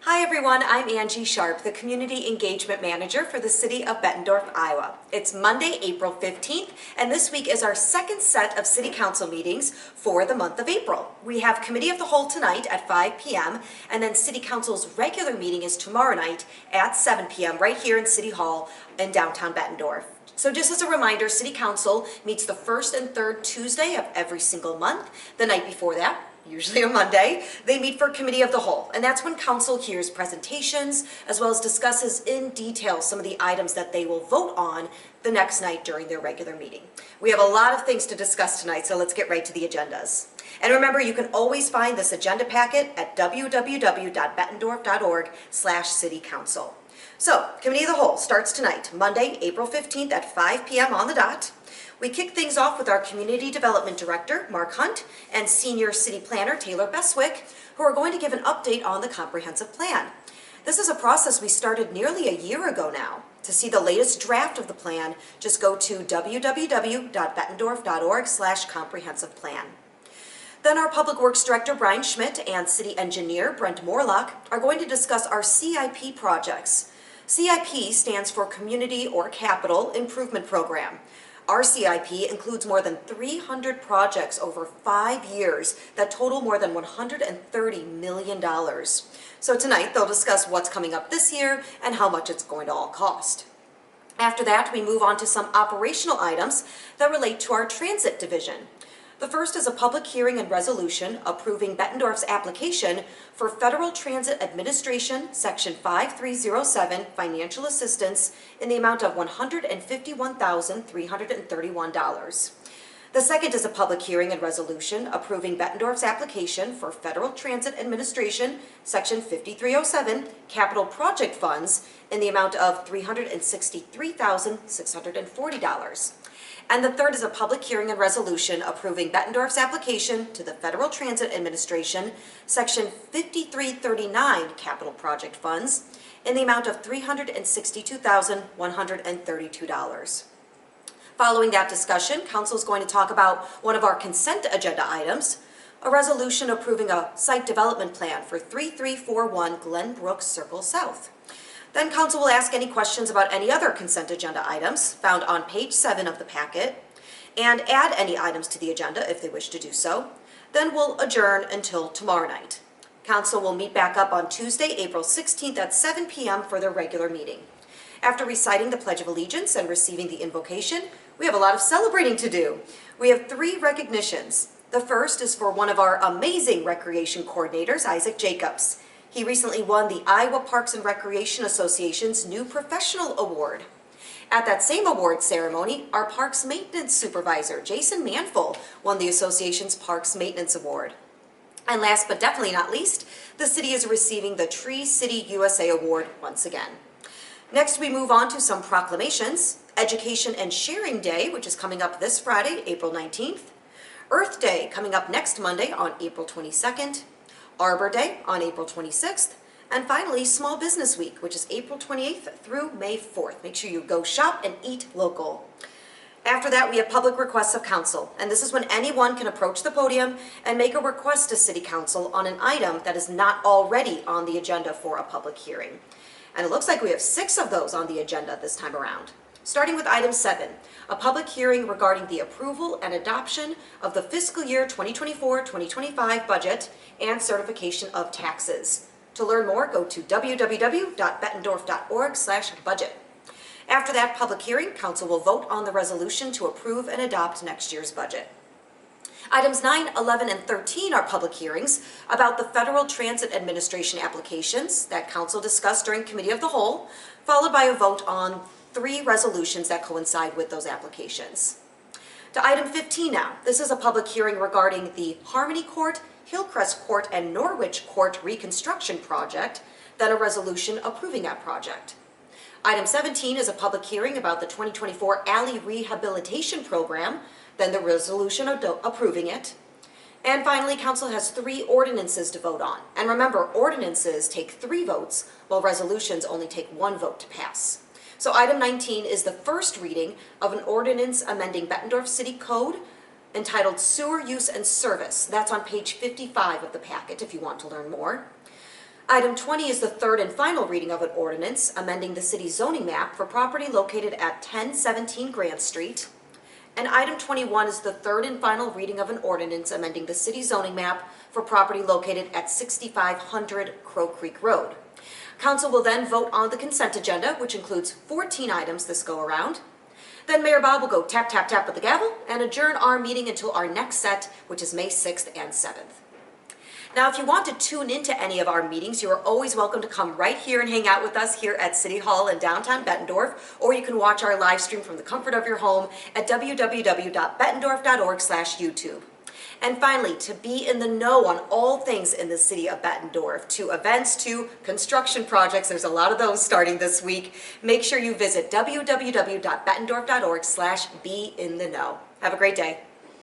Hi everyone, I'm Angie Sharp, the Community Engagement Manager for the City of Bettendorf, Iowa. It's Monday, April 15th, and this week is our second set of City Council meetings for the month of April. We have Committee of the Whole tonight at 5 p.m., and then City Council's regular meeting is tomorrow night at 7 p.m. right here in City Hall in downtown Bettendorf. So just as a reminder, City Council meets the first and third Tuesday of every single month. The night before that, usually a Monday, they meet for Committee of the Whole, and that's when Council hears presentations as well as discusses in detail some of the items that they will vote on the next night during their regular meeting. We have a lot of things to discuss tonight, so let's get right to the agendas. And remember, you can always find this agenda packet at www.bettendorf.org/citycouncil. So, Committee of the Whole starts tonight, Monday, April 15th at 5 p.m. on the dot. We kick things off with our Community Development Director, Mark Hunt, and Senior City Planner, Taylor Beswick, who are going to give an update on the Comprehensive Plan. This is a process we started nearly a year ago now. To see the latest draft of the plan, just go to www.bettendorf.org/comprehensiveplan. Then our Public Works Director, Brian Schmidt, and City Engineer, Brent Morlock, are going to discuss our CIP projects. CIP stands for Community or Capital Improvement Program. Our CIP includes more than 300 projects over 5 years that total more than $130 million. So tonight they'll discuss what's coming up this year and how much it's going to all cost. After that, we move on to some operational items that relate to our transit division. The first is a public hearing and resolution approving Bettendorf's application for Federal Transit Administration Section 5307 financial assistance in the amount of $151,331. The second is a public hearing and resolution approving Bettendorf's application for Federal Transit Administration Section 5307 capital project funds in the amount of $363,640. And the third is a public hearing and resolution approving Bettendorf's application to the Federal Transit Administration Section 5339 capital project funds in the amount of $362,132. Following that discussion, Council is going to talk about one of our consent agenda items, a resolution approving a site development plan for 3341 Glenbrook Circle South. Then Council will ask any questions about any other consent agenda items found on page 7 of the packet and add any items to the agenda if they wish to do so. Then we'll adjourn until tomorrow night. Council will meet back up on Tuesday, April 16th at 7 p.m. for their regular meeting. After reciting the Pledge of Allegiance and receiving the invocation, we have a lot of celebrating to do. We have 3 recognitions. The first is for one of our amazing recreation coordinators, Isaac Jacobs. He recently won the Iowa Parks and Recreation Association's New Professional Award. At that same award ceremony, our Parks Maintenance Supervisor, Jason Manful, won the association's Parks Maintenance Award. And last but definitely not least, the city is receiving the Tree City USA Award once again. Next, we move on to some proclamations. Education and Sharing Day, which is coming up this Friday, April 19th. Earth Day, coming up next Monday on April 22nd. Arbor Day on April 26th, and finally Small Business Week, which is April 28th through May 4th. Make sure you go shop and eat local. After that, we have public requests of council, and this is when anyone can approach the podium and make a request to City Council on an item that is not already on the agenda for a public hearing. And it looks like we have 6 of those on the agenda this time around. Starting with item 7, a public hearing regarding the approval and adoption of the fiscal year 2024-2025 budget and certification of taxes. To learn more, go to www.bettendorf.org/budget. After that public hearing, Council will vote on the resolution to approve and adopt next year's budget. Items 9, 11, and 13 are public hearings about the Federal Transit Administration applications that Council discussed during Committee of the Whole, followed by a vote on 3 resolutions that coincide with those applications. To item 15 now. This is a public hearing regarding the Harmony Court, Hillcrest Court, and Norwich Court reconstruction project, then a resolution approving that project. Item 17 is a public hearing about the 2024 alley rehabilitation program, then the resolution approving it. And finally, Council has 3 ordinances to vote on. And remember, ordinances take 3 votes, while resolutions only take 1 vote to pass. So item 19 is the first reading of an ordinance amending Bettendorf City Code entitled Sewer Use and Service. That's on page 55 of the packet if you want to learn more. Item 20 is the third and final reading of an ordinance amending the city zoning map for property located at 1017 Grant Street. And item 21 is the third and final reading of an ordinance amending the city zoning map for property located at 6500 Crow Creek Road. Council will then vote on the consent agenda, which includes 14 items this go around. Then Mayor Bob will go tap, tap, tap with the gavel and adjourn our meeting until our next set, which is May 6th and 7th. Now, if you want to tune into any of our meetings, you are always welcome to come right here and hang out with us here at City Hall in downtown Bettendorf, or you can watch our live stream from the comfort of your home at www.bettendorf.org/YouTube. And finally, to be in the know on all things in the city of Bettendorf, to events, to construction projects, there's a lot of those starting this week, make sure you visit www.bettendorf.org/be-in-the-know. Have a great day.